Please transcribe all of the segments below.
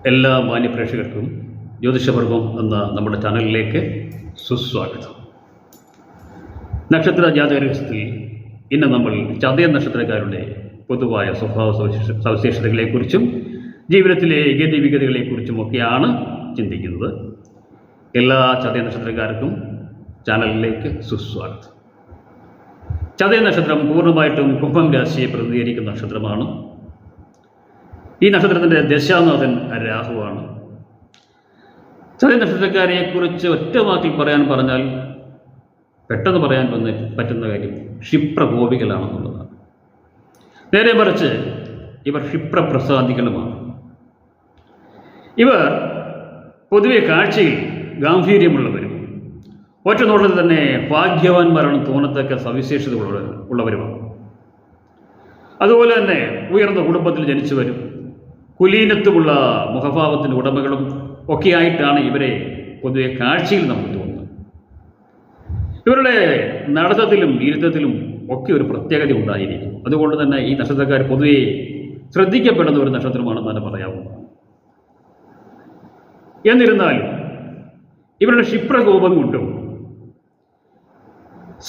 എല്ലാ മാന്യപ്രേക്ഷകർക്കും ജ്യോതിഷപർവം എന്ന നമ്മുടെ ചാനലിലേക്ക് സുസ്വാഗതം. നക്ഷത്ര ജാതകരഹസ്യത്തിൽ ഇന്ന് നമ്മൾ ചതയ നക്ഷത്രക്കാരുടെ പൊതുവായ സ്വഭാവ സവിശേഷതകളെക്കുറിച്ചും ജീവിതത്തിലെ ഗതിവിഗതികളെക്കുറിച്ചുമൊക്കെയാണ് ചിന്തിക്കുന്നത്. എല്ലാ ചതയ നക്ഷത്രക്കാർക്കും ചാനലിലേക്ക് സുസ്വാഗതം. ചതയ നക്ഷത്രം പൂർണ്ണമായിട്ടും കുംഭം രാശിയെ പ്രതിനിധീകരിക്കുന്ന നക്ഷത്രമാണ്. ഈ നക്ഷത്രത്തിൻ്റെ ദശാനാഥൻ രാഹുവാണ്. ചതയ നക്ഷത്രക്കാരെക്കുറിച്ച് ഒറ്റ വാക്കിൽ പറഞ്ഞാൽ പെട്ടെന്ന് പറയാൻ പറ്റുന്ന കാര്യം ക്ഷിപ്രകോപികളാണെന്നുള്ളതാണ്. നേരെ മറിച്ച് ഇവർ ക്ഷിപ്രപ്രസാദികളുമാണ്. ഇവർ പൊതുവെ കാഴ്ചയിൽ ഗാംഭീര്യമുള്ളവരും ഒറ്റ നോട്ടത്തിൽ തന്നെ ഭാഗ്യവാന്മാരാണ് തോന്നത്തക്ക സവിശേഷത ഉള്ളവരുമാണ്. അതുപോലെ തന്നെ ഉയർന്ന കുടുംബത്തിൽ ജനിച്ചവരും കുലീനത്വമുള്ള മുഖഭാവത്തിൻ്റെ ഉടമകളും ഒക്കെയായിട്ടാണ് ഇവരെ പൊതുവെ കാഴ്ചയിൽ നമുക്ക് തോന്നുന്നത്. ഇവരുടെ നടത്തത്തിലും ഇരുത്തത്തിലും ഒക്കെ ഒരു പ്രത്യേകത ഉണ്ടായിരിക്കും. അതുകൊണ്ട് തന്നെ ഈ നക്ഷത്രക്കാർ പൊതുവെ ശ്രദ്ധിക്കപ്പെടുന്ന ഒരു നക്ഷത്രമാണെന്ന് തന്നെ പറയാവുന്നതാണ്. എന്നിരുന്നാലും ഇവരുടെ ക്ഷിപ്രകോപം കൊണ്ടും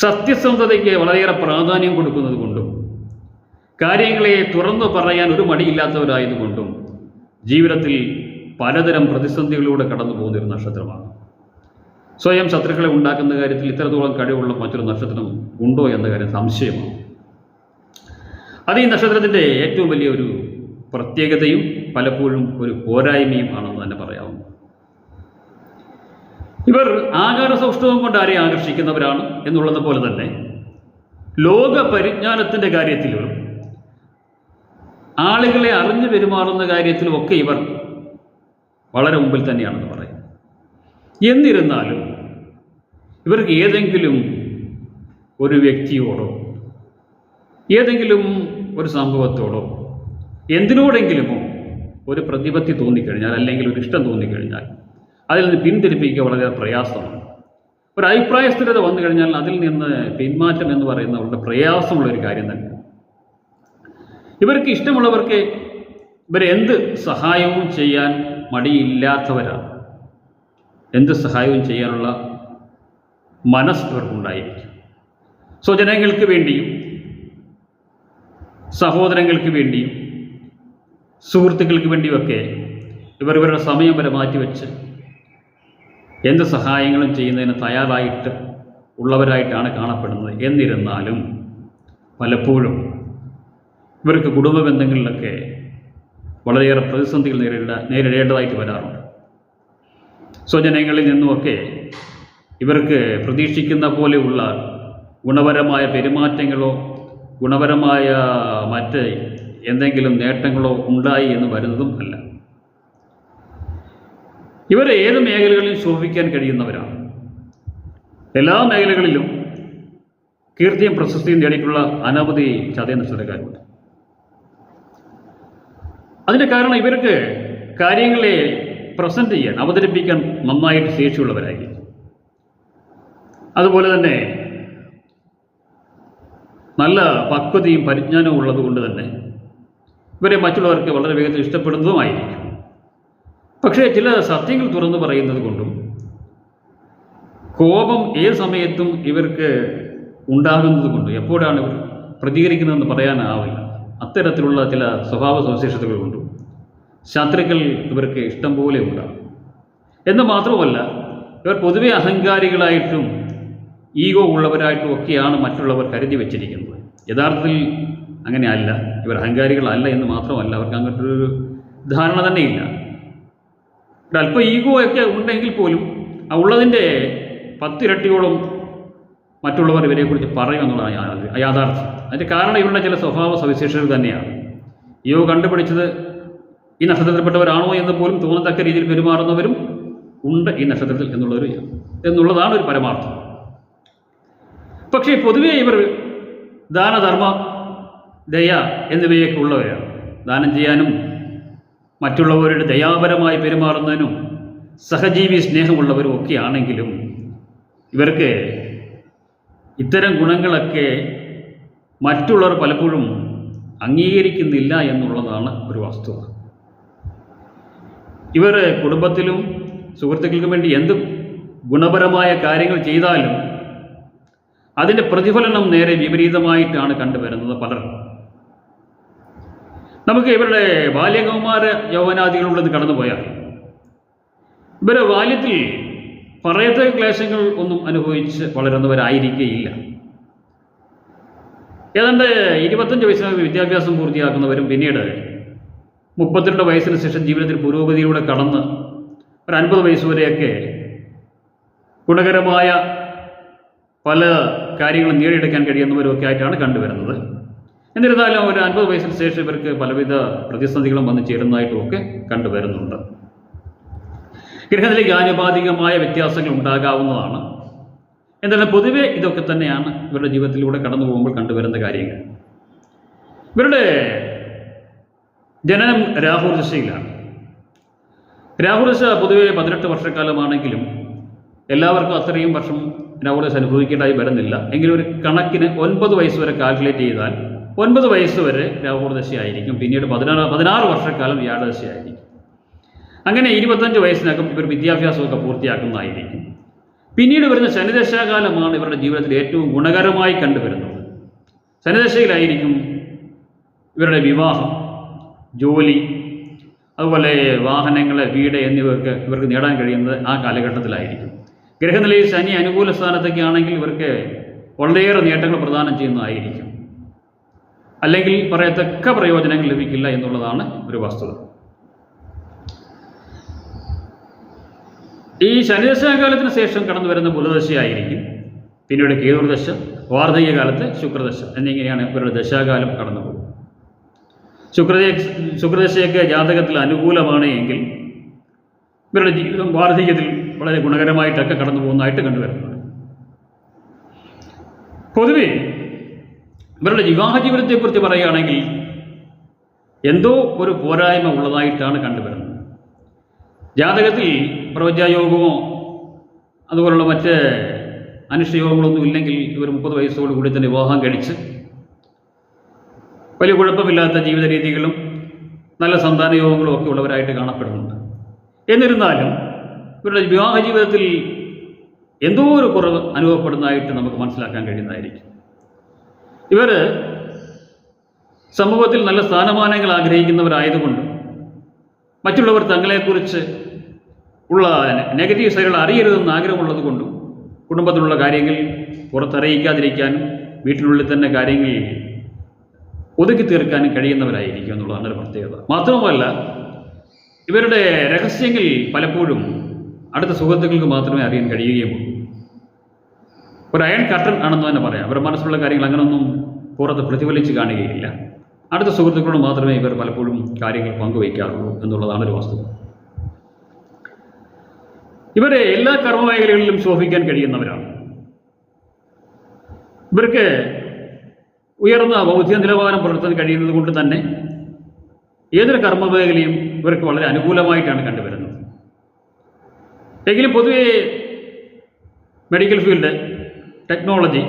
സത്യസന്ധതയ്ക്ക് വളരെയേറെ പ്രാധാന്യം കൊടുക്കുന്നത് കൊണ്ടും കാര്യങ്ങളെ തുറന്നു പറയാൻ ഒരു മടിയില്ലാത്തവരായതുകൊണ്ടും ജീവിതത്തിൽ പലതരം പ്രതിസന്ധികളിലൂടെ കടന്നു പോകുന്ന ഒരു നക്ഷത്രമാണ്. സ്വയം ശത്രുക്കളെ ഉണ്ടാക്കുന്ന കാര്യത്തിൽ ഇത്രത്തോളം കഴിവുള്ള മറ്റൊരു നക്ഷത്രം ഉണ്ടോ എന്ന കാര്യം സംശയമാണ്. അത് ഈ നക്ഷത്രത്തിൻ്റെ ഏറ്റവും വലിയൊരു പ്രത്യേകതയും പലപ്പോഴും ഒരു പോരായ്മയും ആണെന്ന് തന്നെ പറയാവുന്നു. ഇവർ ആകാര സൗഷ്ഠവം കൊണ്ട് ആരെയും ആകർഷിക്കുന്നവരാണ് എന്നുള്ളത് പോലെ തന്നെ ലോക പരിജ്ഞാനത്തിൻ്റെ കാര്യത്തിലും ആളുകളെ അറിഞ്ഞു പെരുമാറുന്ന കാര്യത്തിലുമൊക്കെ ഇവർ വളരെ മുമ്പിൽ തന്നെയാണെന്ന് പറയും. എന്നിരുന്നാലും ഇവർക്ക് ഏതെങ്കിലും ഒരു വ്യക്തിയോടോ ഏതെങ്കിലും ഒരു സംഭവത്തോടോ എന്തിനോടെങ്കിലുമോ ഒരു പ്രതിപത്തി തോന്നിക്കഴിഞ്ഞാൽ അല്ലെങ്കിൽ ഒരു ഇഷ്ടം തോന്നിക്കഴിഞ്ഞാൽ അതിൽ നിന്ന് പിന്തിരിപ്പിക്കുക വളരെ പ്രയാസമാണ്. ഒരു അഭിപ്രായ സ്ഥിരത വന്നു കഴിഞ്ഞാൽ അതിൽ നിന്ന് പിന്മാറ്റം എന്ന് പറയുന്ന വളരെ പ്രയാസമുള്ളൊരു കാര്യം തന്നെ. ഇവർക്ക് ഇഷ്ടമുള്ളവർക്ക് ഇവരെന്ത് സഹായവും ചെയ്യാൻ മടിയില്ലാത്തവരാണ്. എന്ത് സഹായവും ചെയ്യാനുള്ള മനസ്സ് ഇവർക്കുണ്ടായിരിക്കും. സ്വജനങ്ങൾക്ക് വേണ്ടിയും സഹോദരങ്ങൾക്ക് വേണ്ടിയും സുഹൃത്തുക്കൾക്ക് വേണ്ടിയുമൊക്കെ ഇവരുടെ സമയം വരെ മാറ്റിവെച്ച് എന്ത് സഹായങ്ങളും ചെയ്യുന്നതിന് തയ്യാറായിട്ട് ഉള്ളവരായിട്ടാണ് കാണപ്പെടുന്നത്. എന്നിരുന്നാലും പലപ്പോഴും ഇവർക്ക് കുടുംബ ബന്ധങ്ങളിലൊക്കെ വളരെയേറെ പ്രതിസന്ധികൾ നേരിടേണ്ടതായിട്ട് വരാറുണ്ട്. സ്വജനങ്ങളിൽ നിന്നുമൊക്കെ ഇവർക്ക് പ്രതീക്ഷിക്കുന്ന പോലെയുള്ള ഗുണപരമായ പെരുമാറ്റങ്ങളോ ഗുണപരമായ മറ്റ് എന്തെങ്കിലും നേട്ടങ്ങളോ ഉണ്ടായി എന്ന് വരുന്നതും അല്ല. ഇവർ ഏത് മേഖലകളിലും ശോഭിക്കാൻ കഴിയുന്നവരാണ്. എല്ലാ മേഖലകളിലും കീർത്തിയും പ്രശസ്തിയും നേടിയിട്ടുള്ള അനവധി ചതയ നക്ഷത്രക്കാരുണ്ട്. അതിൻ്റെ കാരണം ഇവർക്ക് കാര്യങ്ങളെ പ്രസൻറ്റ് ചെയ്യാൻ അവതരിപ്പിക്കാൻ നന്നായിട്ട് ശേഷിയുള്ളവരായിരിക്കും. അതുപോലെ തന്നെ നല്ല പക്വതയും പരിജ്ഞാനവും ഉള്ളതുകൊണ്ട് തന്നെ ഇവരെ മറ്റുള്ളവർക്ക് വളരെ വേഗത്തിൽ ഇഷ്ടപ്പെടുന്നതുമായിരിക്കും. പക്ഷേ ചില സത്യങ്ങൾ തുറന്നു പറയുന്നത് കൊണ്ടും കോപം ഏത് സമയത്തും ഇവർക്ക് ഉണ്ടാകുന്നത് കൊണ്ടും എപ്പോഴാണ് ഇവർ പ്രതികരിക്കുന്നതെന്ന് പറയാനാവില്ല. അത്തരത്തിലുള്ള ചില സ്വഭാവ സവിശേഷതകൾ കൊണ്ടും ശത്രുക്കൾ ഇവർക്ക് ഇഷ്ടം പോലെ ഉണ്ടാകും. എന്ന് മാത്രമല്ല ഇവർ പൊതുവെ അഹങ്കാരികളായിട്ടും ഈഗോ ഉള്ളവരായിട്ടും ഒക്കെയാണ് മറ്റുള്ളവർ കരുതി വച്ചിരിക്കുന്നത്. യഥാർത്ഥത്തിൽ അങ്ങനെയല്ല. ഇവർ അഹങ്കാരികളല്ല എന്ന് മാത്രമല്ല, അവർക്ക് അങ്ങനൊരു ധാരണ തന്നെ ഇല്ല. ഒരല്പം ഈഗോ ഒക്കെ ഉണ്ടെങ്കിൽ പോലും ആ ഉള്ളതിൻ്റെ 10 ഇരട്ടിയോളം മറ്റുള്ളവർ ഇവരെക്കുറിച്ച് പറയും എന്നുള്ളതാണ് യാഥാർത്ഥ്യം. അതിൻ്റെ കാരണം ഇവരുടെ ചില സ്വഭാവ സവിശേഷതകൾ തന്നെയാണ്. ഈഗോ കണ്ടുപിടിച്ചത് ഈ നക്ഷത്രത്തിൽപ്പെട്ടവരാണോ എന്ന് പോലും തോന്നത്തക്ക രീതിയിൽ പെരുമാറുന്നവരും ഉണ്ട് ഈ നക്ഷത്രത്തിൽ എന്നുള്ളതാണ് ഒരു പരമാർത്ഥം. പക്ഷേ പൊതുവേ ഇവർ ദാനധർമ്മ ദയ എന്നിവയൊക്കെ ഉള്ളവരാണ്. ദാനം ചെയ്യാനും മറ്റുള്ളവരുടെ ദയാപരമായി പെരുമാറുന്നതിനും സഹജീവി സ്നേഹമുള്ളവരും ഒക്കെ ആണെങ്കിലും ഇവർക്ക് ഇത്തരം ഗുണങ്ങളൊക്കെ മറ്റുള്ളവർ പലപ്പോഴും അംഗീകരിക്കുന്നില്ല എന്നുള്ളതാണ് ഒരു വസ്തുത. ഇവർ കുടുംബത്തിലും സുഹൃത്തുക്കൾക്കും വേണ്ടി എന്ത് ഗുണപരമായ കാര്യങ്ങൾ ചെയ്താലും അതിൻ്റെ പ്രതിഫലനം നേരെ വിപരീതമായിട്ടാണ് കണ്ടുവരുന്നത് പലർക്കും. നമുക്ക് ഇവരുടെ ബാല്യകൗമാര യൗവനാദികളുള്ളത് കടന്നുപോയാൽ ഇവർ ബാല്യത്തിൽ പറയത്തെ ക്ലേശങ്ങൾ ഒന്നും അനുഭവിച്ച് വളരുന്നവരായിരിക്കുകയില്ല. ഏതാണ്ട് 25 വയസ്സിനകം വിദ്യാഭ്യാസം പൂർത്തിയാക്കുന്നവരും പിന്നീട് 32 വയസ്സിന് ശേഷം ജീവിതത്തിൽ പുരോഗതിയിലൂടെ കടന്ന് ഒരു 50 വയസ്സ് വരെയൊക്കെ ഗുണകരമായ പല കാര്യങ്ങളും നേടിയെടുക്കാൻ കഴിയുന്നവരൊക്കെ ആയിട്ടാണ് കണ്ടുവരുന്നത്. എന്നിരുന്നാലും ഒരു 50 വയസ്സിന് ശേഷം ഇവർക്ക് പലവിധ പ്രതിസന്ധികളും വന്നു ചേരുന്നതായിട്ടുമൊക്കെ കണ്ടുവരുന്നുണ്ട്. ഗ്രഹത്തിലേക്ക് ആനുപാതികമായ വ്യത്യാസങ്ങൾ ഉണ്ടാകാവുന്നതാണ്. എന്നാൽ പൊതുവെ ഇതൊക്കെ തന്നെയാണ് ഇവരുടെ ജീവിതത്തിലൂടെ കടന്നു പോകുമ്പോൾ കണ്ടുവരുന്ന കാര്യങ്ങൾ. ഇവരുടെ ജനനം രാഹുദശയിലാണ്. രാഹുദശ പൊതുവെ 18 വർഷക്കാലമാണെങ്കിലും എല്ലാവർക്കും അത്രയും വർഷം രാഹുദശ അനുഭവിക്കേണ്ടതായി വരുന്നില്ല. എങ്കിലും ഒരു കണക്കിന് 9 വയസ്സ് വരെ കാൽക്കുലേറ്റ് ചെയ്താൽ 9 വയസ്സ് വരെ രാഹുദശയായിരിക്കും. പിന്നീട് 16 വർഷക്കാലം വ്യാഴദശയായിരിക്കും. അങ്ങനെ 25 വയസ്സിനകം ഇവർ വിദ്യാഭ്യാസമൊക്കെ പൂർത്തിയാക്കുന്നതായിരിക്കും. പിന്നീട് വരുന്ന ശനിദശാകാലമാണ് ഇവരുടെ ജീവിതത്തിൽ ഏറ്റവും ഗുണകരമായി കണ്ടുവരുന്നത്. ശനിദശയിലായിരിക്കും ഇവരുടെ വിവാഹം, ജോലി, അതുപോലെ വാഹനങ്ങൾ, വീട് ഇവർക്ക് നേടാൻ കഴിയുന്നത് ആ കാലഘട്ടത്തിലായിരിക്കും. ഗ്രഹനിലയിൽ ശനി അനുകൂല സ്ഥാനത്തൊക്കെ ആണെങ്കിൽ ഇവർക്ക് വളരെയേറെ നേട്ടങ്ങൾ പ്രദാനം ചെയ്യുന്നതായിരിക്കും. അല്ലെങ്കിൽ പറയത്തക്ക പ്രയോജനങ്ങൾ ലഭിക്കില്ല എന്നുള്ളതാണ് ഒരു വസ്തുത. ഈ ശനിദശാകാലത്തിന് ശേഷം കടന്നു വരുന്ന ബുധദശയായിരിക്കും. പിന്നീട് കേതുർദശ, വാർദ്ധക്യകാലത്ത് ശുക്രദശ എന്നിങ്ങനെയാണ് ഇവരുടെ ദശാകാലം കടന്നു പോകുന്നത്. ശുക്രദശയൊക്കെ ജാതകത്തിൽ അനുകൂലമാണ് എങ്കിൽ ഇവരുടെ ജീവിതം വാർദ്ധക്യത്തിൽ വളരെ ഗുണകരമായിട്ടൊക്കെ കടന്നു പോകുന്നതായിട്ട് കണ്ടുവരുന്നുണ്ട്. പൊതുവെ ഇവരുടെ വിവാഹ ജീവിതത്തെക്കുറിച്ച് പറയുകയാണെങ്കിൽ എന്തോ ഒരു പോരായ്മ ഉള്ളതായിട്ടാണ് കണ്ടുവരുന്നത്. ജാതകത്തിൽ പ്രവചായോഗമോ അതുപോലുള്ള മറ്റ് അനിഷ്ടയോഗങ്ങളൊന്നും ഇല്ലെങ്കിൽ ഇവർ 30 വയസ്സോടുകൂടി തന്നെ വിവാഹം കഴിച്ച് വലിയ കുഴപ്പമില്ലാത്ത ജീവിത രീതികളും നല്ല സന്താന യോഗങ്ങളും ഒക്കെ ഉള്ളവരായിട്ട് കാണപ്പെടുന്നുണ്ട്. എന്നിരുന്നാലും ഇവരുടെ വിവാഹ ജീവിതത്തിൽ എന്തോ ഒരു കുറവ് അനുഭവപ്പെടുന്നതായിട്ട് നമുക്ക് മനസ്സിലാക്കാൻ കഴിയുന്നതായിരിക്കും. ഇവർ സമൂഹത്തിൽ നല്ല സ്ഥാനമാനങ്ങൾ ആഗ്രഹിക്കുന്നവരായതുകൊണ്ട് മറ്റുള്ളവർ തങ്ങളെക്കുറിച്ച് ഉള്ള നെഗറ്റീവ് സൈഡുകൾ അറിയരുതെന്ന് ആഗ്രഹമുള്ളത് കൊണ്ടും കുടുംബത്തിലുള്ള കാര്യങ്ങൾ പുറത്തറിയിക്കാതിരിക്കാനും വീട്ടിനുള്ളിൽ തന്നെ കാര്യങ്ങൾ ഒതുക്കി തീർക്കാനും കഴിയുന്നവരായിരിക്കും എന്നുള്ളതാണ് ഒരു പ്രത്യേകത. മാത്രവുമല്ല ഇവരുടെ രഹസ്യങ്ങൾ പലപ്പോഴും അടുത്ത സുഹൃത്തുക്കൾക്ക് മാത്രമേ അറിയാൻ കഴിയുകയുള്ളൂ. ഒരു അയൺ കർട്ടൻ ആണെന്ന് തന്നെ പറയാം. അവരുടെ മനസ്സിലുള്ള കാര്യങ്ങൾ അങ്ങനെയൊന്നും പുറത്ത് പ്രതിഫലിച്ച് കാണുകയില്ല. അടുത്ത സുഹൃത്തുക്കളോട് മാത്രമേ ഇവർ പലപ്പോഴും കാര്യങ്ങൾ പങ്കുവയ്ക്കാറുള്ളൂ എന്നുള്ളതാണ് ഒരു വസ്തുത. ഇവരെ എല്ലാ കർമ്മമേഖലകളിലും ശോഭിക്കാൻ കഴിയുന്നവരാണ്. ഇവർക്ക് ഉയർന്ന ബൗദ്ധിക നിലവാരം പുലർത്താൻ കഴിയുന്നത് കൊണ്ട് തന്നെ ഏതൊരു കർമ്മമേഖലയും ഇവർക്ക് വളരെ അനുകൂലമായിട്ടാണ് കണ്ടുവരുന്നത്. എങ്കിലും പൊതുവെ മെഡിക്കൽ ഫീൽഡ്, ടെക്നോളജി,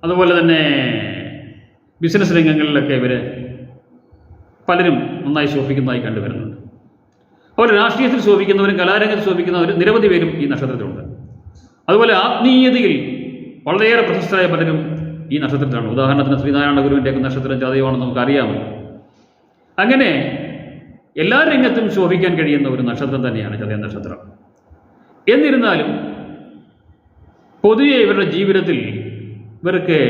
അതുപോലെ തന്നെ ബിസിനസ് രംഗങ്ങളിലൊക്കെ ഇവർ പലരും നന്നായി ശോഭിക്കുന്നതായി കണ്ടുവരുന്നുണ്ട്. അതുപോലെ രാഷ്ട്രീയത്തിൽ ശോഭിക്കുന്നവരും കലാരംഗത്ത് ശോഭിക്കുന്നവരും നിരവധി പേരും ഈ നക്ഷത്രത്തിലുണ്ട്. അതുപോലെ ആത്മീയതയിൽ വളരെയേറെ പ്രശസ്തരായ പലരും ഈ നക്ഷത്രത്തിലാണ്. ഉദാഹരണത്തിന് ശ്രീനാരായണ ഗുരുവിൻ്റെയൊക്കെ നക്ഷത്രം ചതയമാണെന്ന് നമുക്കറിയാമല്ലോ. അങ്ങനെ എല്ലാ രംഗത്തും ശോഭിക്കാൻ കഴിയുന്ന ഒരു നക്ഷത്രം തന്നെയാണ് ചതയ നക്ഷത്രം. എന്നിരുന്നാലും പൊതുവെ ഇവരുടെ ജീവിതത്തിൽ ഇവർക്ക്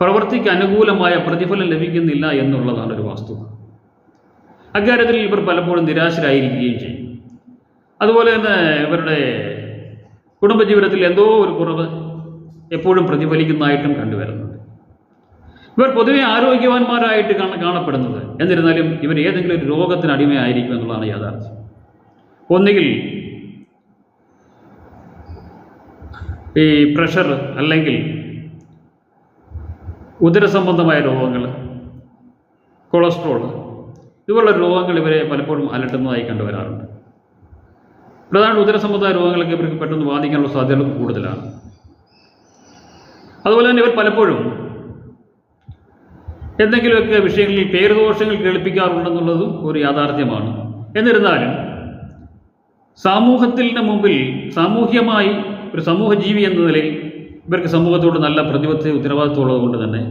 പ്രവൃത്തിക്ക് അനുകൂലമായ പ്രതിഫലം ലഭിക്കുന്നില്ല എന്നുള്ളതാണ് ഒരു വസ്തുത. അക്കാര്യത്തിൽ ഇവർ പലപ്പോഴും നിരാശരായിരിക്കുകയും ചെയ്യും. അതുപോലെ തന്നെ ഇവരുടെ കുടുംബജീവിതത്തിൽ എന്തോ ഒരു കുറവ് എപ്പോഴും പ്രതിഫലിക്കുന്നതായിട്ടും കണ്ടുവരുന്നുണ്ട്. ഇവർ പൊതുവെ ആരോഗ്യവാന്മാരായിട്ട് കാണപ്പെടുന്നത്. എന്നിരുന്നാലും ഇവർ ഏതെങ്കിലും ഒരു രോഗത്തിന് അടിമയായിരിക്കും എന്നുള്ളതാണ് യാഥാർത്ഥ്യം. ഒന്നുകിൽ ഈ പ്രഷർ, അല്ലെങ്കിൽ ഉദരസംബന്ധമായ രോഗങ്ങൾ, കൊളസ്ട്രോൾ, ഇതുപോലുള്ള രോഗങ്ങൾ ഇവരെ പലപ്പോഴും അലട്ടുന്നതായി കണ്ടുവരാറുണ്ട്. പ്രധാന ഉദരസംബന്ധമായ രോഗങ്ങളൊക്കെ ഇവർക്ക് പെട്ടെന്ന് ബാധിക്കാനുള്ള സാധ്യതകൾ കൂടുതലാണ്. അതുപോലെ തന്നെ ഇവർ പലപ്പോഴും എന്തെങ്കിലുമൊക്കെ വിഷയങ്ങളിൽ പേരുദോഷങ്ങൾ കേൾപ്പിക്കാറുണ്ടെന്നുള്ളതും ഒരു യാഥാർത്ഥ്യമാണ്. എന്നിരുന്നാലും സമൂഹത്തിന് മുമ്പിൽ സാമൂഹ്യമായി ഒരു സമൂഹജീവി എന്ന നിലയിൽ ഇവർക്ക് സമൂഹത്തോട് നല്ല പ്രതിബദ്ധത ഉത്തരവാദിത്വമുള്ളത് കൊണ്ട് തന്നെ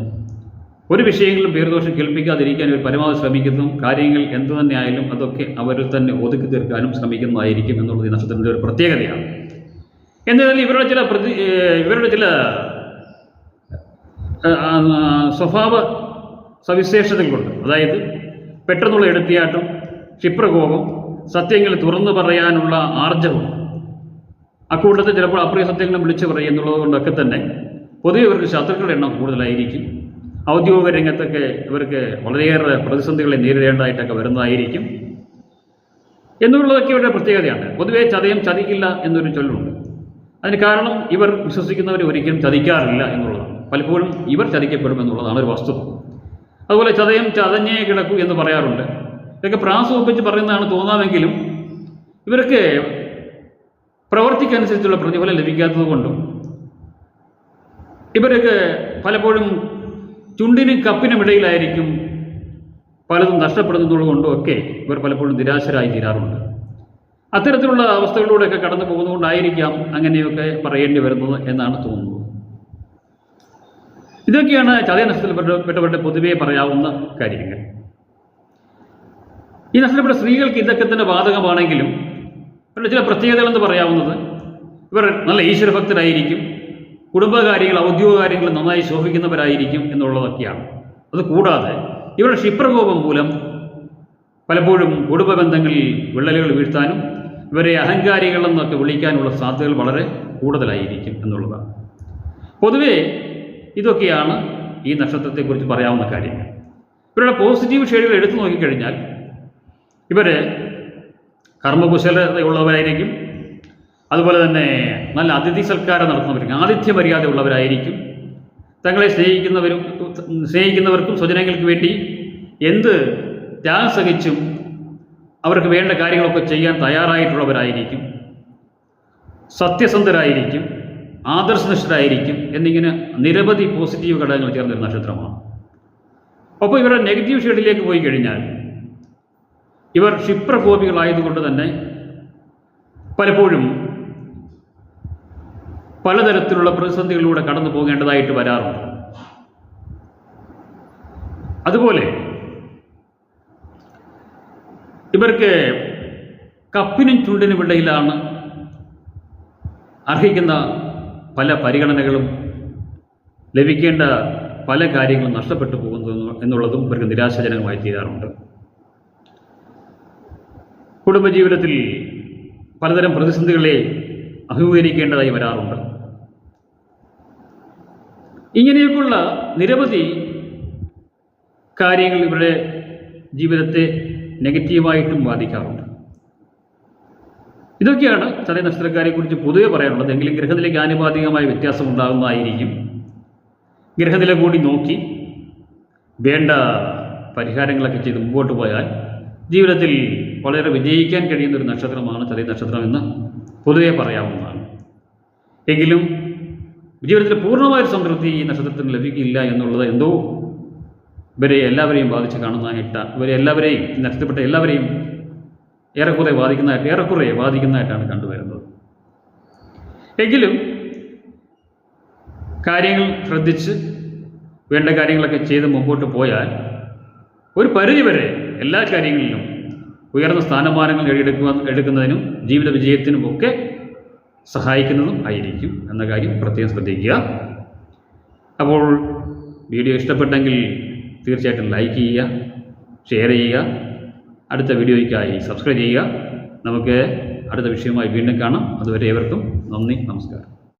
ഒരു വിഷയങ്ങളിലും പേരുദോഷം കേൾപ്പിക്കാതിരിക്കാൻ ഇവർ പരമാവധി ശ്രമിക്കുന്നു. കാര്യങ്ങൾ എന്തു തന്നെ ആയാലും അതൊക്കെ അവർ തന്നെ ഒതുക്കി തീർക്കാനും ശ്രമിക്കുന്നതായിരിക്കും എന്നുള്ളത് ഈ നക്ഷത്രത്തിൻ്റെ ഒരു പ്രത്യേകതയാണ്. എന്നാൽ ഇവരുടെ ചില സ്വഭാവ സവിശേഷതകളുണ്ട്. അതായത് പെട്ടെന്നുള്ള എടുത്തിയാട്ടം, ക്ഷിപ്രകോപം, സത്യങ്ങൾ തുറന്നു പറയാനുള്ള ആർജവം, അക്കൂട്ടത്തിൽ ചിലപ്പോൾ അപ്രിയ സത്യങ്ങളും വിളിച്ചു പറയും എന്നുള്ളത് കൊണ്ടൊക്കെ തന്നെ പൊതുവെ ഇവർക്ക് ശത്രുക്കളുടെ എണ്ണം കൂടുതലായിരിക്കും. ഔദ്യോഗിക രംഗത്തൊക്കെ ഇവർക്ക് വളരെയേറെ പ്രതിസന്ധികളെ നേരിടേണ്ടതായിട്ടൊക്കെ വരുന്നതായിരിക്കും എന്നുള്ളതൊക്കെ ഇവരുടെ പ്രത്യേകതയാണ്. പൊതുവെ ചതയം ചതിക്കില്ല എന്നൊരു ചൊല്ലുണ്ട്. അതിന് കാരണം ഇവർ വിശ്വസിക്കുന്നവർ ഒരിക്കലും ചതിക്കാറില്ല എന്നുള്ളതാണ്. പലപ്പോഴും ഇവർ ചതിക്കപ്പെടും എന്നുള്ളതാണ് ഒരു വസ്തുത. അതുപോലെ ചതയം ചതഞ്ഞേ കിടക്കൂ എന്ന് പറയാറുണ്ട്. ഇതൊക്കെ പ്രാസം ഒപ്പിച്ച് പറയുന്നതാണ് തോന്നാമെങ്കിലും ഇവർക്ക് പ്രവർത്തിക്കനുസരിച്ചുള്ള പ്രതിഫലം ലഭിക്കാത്തത് കൊണ്ടും ഇവർക്ക് പലപ്പോഴും ചുണ്ടിനും കപ്പിനും ഇടയിലായിരിക്കും പലതും നഷ്ടപ്പെടുന്നത് കൊണ്ടും ഒക്കെ ഇവർ പലപ്പോഴും നിരാശരായി തീരാറുണ്ട്. അത്തരത്തിലുള്ള അവസ്ഥകളിലൂടെയൊക്കെ കടന്നു പോകുന്നതുകൊണ്ടായിരിക്കാം അങ്ങനെയൊക്കെ പറയേണ്ടി വരുന്നത് എന്നാണ് തോന്നുന്നത്. ഇതൊക്കെയാണ് ചതയ നക്ഷത്രത്തിൽപ്പെട്ടവരുടെ പൊതുവെ പറയാവുന്ന കാര്യങ്ങൾ. ഈ നക്ഷത്രപ്പെട്ട സ്ത്രീകൾക്ക് ഇതൊക്കെ തന്നെ ബാധകമാണെങ്കിലും ഇവരുടെ ചില പ്രത്യേകതകളെന്ന് പറയാവുന്നത് ഇവർ നല്ല ഈശ്വരഭക്തരായിരിക്കും, കുടുംബകാര്യങ്ങൾ ഔദ്യോഗിക കാര്യങ്ങൾ നന്നായി ശോഭിക്കുന്നവരായിരിക്കും എന്നുള്ളതൊക്കെയാണ്. അതുകൂടാതെ ഇവരുടെ ക്ഷിപ്രകോപം മൂലം പലപ്പോഴും കുടുംബ ബന്ധങ്ങളിൽ വിള്ളലുകൾ വീഴ്ത്താനും ഇവരെ അഹങ്കാരികളെന്നൊക്കെ വിളിക്കാനുള്ള സാധ്യതകൾ വളരെ കൂടുതലായിരിക്കും എന്നുള്ളതാണ്. പൊതുവേ ഇതൊക്കെയാണ് ഈ നക്ഷത്രത്തെക്കുറിച്ച് പറയാവുന്ന കാര്യങ്ങൾ. ഇവരുടെ പോസിറ്റീവ് ഷെയ്ഡുകൾ എടുത്തു നോക്കിക്കഴിഞ്ഞാൽ ഇവർ കർമ്മകുശലതയുള്ളവരായിരിക്കും. അതുപോലെ തന്നെ നല്ല അതിഥി സൽക്കാരം നടത്തുന്നവരും ആതിഥ്യ മര്യാദ ഉള്ളവരായിരിക്കും. തങ്ങളെ സ്നേഹിക്കുന്നവർക്കും സ്വജനങ്ങൾക്ക് വേണ്ടി എന്ത് ത്യാഗം സഹിച്ചും അവർക്ക് വേണ്ട കാര്യങ്ങളൊക്കെ ചെയ്യാൻ തയ്യാറായിട്ടുള്ളവരായിരിക്കും. സത്യസന്ധരായിരിക്കും, ആദർശനിഷ്ഠരായിരിക്കും എന്നിങ്ങനെ നിരവധി പോസിറ്റീവ് ഘടകങ്ങൾ ചേർന്നൊരു നക്ഷത്രമാണ്. അപ്പോൾ ഇവരുടെ നെഗറ്റീവ് ഷെയ്ഡിലേക്ക് പോയി കഴിഞ്ഞാൽ ഇവർ ക്ഷിപ്രകോപികളായതുകൊണ്ട് തന്നെ പലപ്പോഴും പലതരത്തിലുള്ള പ്രതിസന്ധികളിലൂടെ കടന്നു പോകേണ്ടതായിട്ട് വരാറുണ്ട്. അതുപോലെ ഇവർക്ക് കപ്പിനും ചുണ്ടിനും ഇടയിലാണ് അർഹിക്കുന്ന പല പരിഗണനകളും ലഭിക്കേണ്ട പല കാര്യങ്ങളും നഷ്ടപ്പെട്ടു പോകുന്നു എന്നുള്ളതും ഇവർക്ക് നിരാശാജനകമായി തീരാറുണ്ട്. കുടുംബജീവിതത്തിൽ പലതരം പ്രതിസന്ധികളെ അഭിമുഖീകരിക്കേണ്ടതായി വരാറുണ്ട്. ഇങ്ങനെയൊക്കെയുള്ള നിരവധി കാര്യങ്ങൾ ഇവരുടെ ജീവിതത്തെ നെഗറ്റീവായിട്ടും ബാധിക്കാറുണ്ട്. ഇതൊക്കെയാണ് ചതയ നക്ഷത്രക്കാരെക്കുറിച്ച് പൊതുവെ പറയാനുള്ളത്. എങ്കിലും ഗ്രഹനിലയ്ക്ക് ആനുപാതികമായ വ്യത്യാസം ഉണ്ടാകുന്നതായിരിക്കും. ഗ്രഹനില കൂടി നോക്കി വേണ്ട പരിഹാരങ്ങളൊക്കെ ചെയ്ത് മുമ്പോട്ട് പോയാൽ ജീവിതത്തിൽ വളരെ വിജയിക്കാൻ കഴിയുന്ന ഒരു നക്ഷത്രമാണ് ചതയ നക്ഷത്രം എന്ന് പൊതുവെ പറയാവുന്നതാണ്. എങ്കിലും ജീവിതത്തിൽ പൂർണ്ണമായൊരു സംതൃപ്തി ഈ നക്ഷത്രത്തിന് ലഭിക്കില്ല എന്നുള്ളത് എന്തോ ഇവരെ എല്ലാവരെയും ബാധിച്ച് കാണുന്നതായിട്ടാണ്, ഇവരെ എല്ലാവരെയും നഷ്ടപ്പെട്ട എല്ലാവരെയും ഏറെക്കുറെ ബാധിക്കുന്നതായിട്ടാണ് കണ്ടുവരുന്നത്. എങ്കിലും കാര്യങ്ങൾ ശ്രദ്ധിച്ച് വേണ്ട കാര്യങ്ങളൊക്കെ ചെയ്ത് മുമ്പോട്ട് പോയാൽ ഒരു പരിധിവരെ എല്ലാ കാര്യങ്ങളിലും ഉയർന്ന സ്ഥാനമാനങ്ങൾ എടുക്കുന്നതിനും ജീവിത വിജയത്തിനുമൊക്കെ സഹായിക്കുന്നതും ആയിരിക്കും എന്ന കാര്യം പ്രത്യേകം ശ്രദ്ധിക്കുക. അപ്പോൾ വീഡിയോ ഇഷ്ടപ്പെട്ടെങ്കിൽ തീർച്ചയായിട്ടും ലൈക്ക് ചെയ്യുക, ഷെയർ ചെയ്യുക, അടുത്ത വീഡിയോയ്ക്കായി സബ്സ്ക്രൈബ് ചെയ്യുക. നമുക്ക് അടുത്ത വിഷയവുമായി വീണ്ടും കാണാം. അതുവരെ ഏവർക്കും നന്ദി, നമസ്കാരം.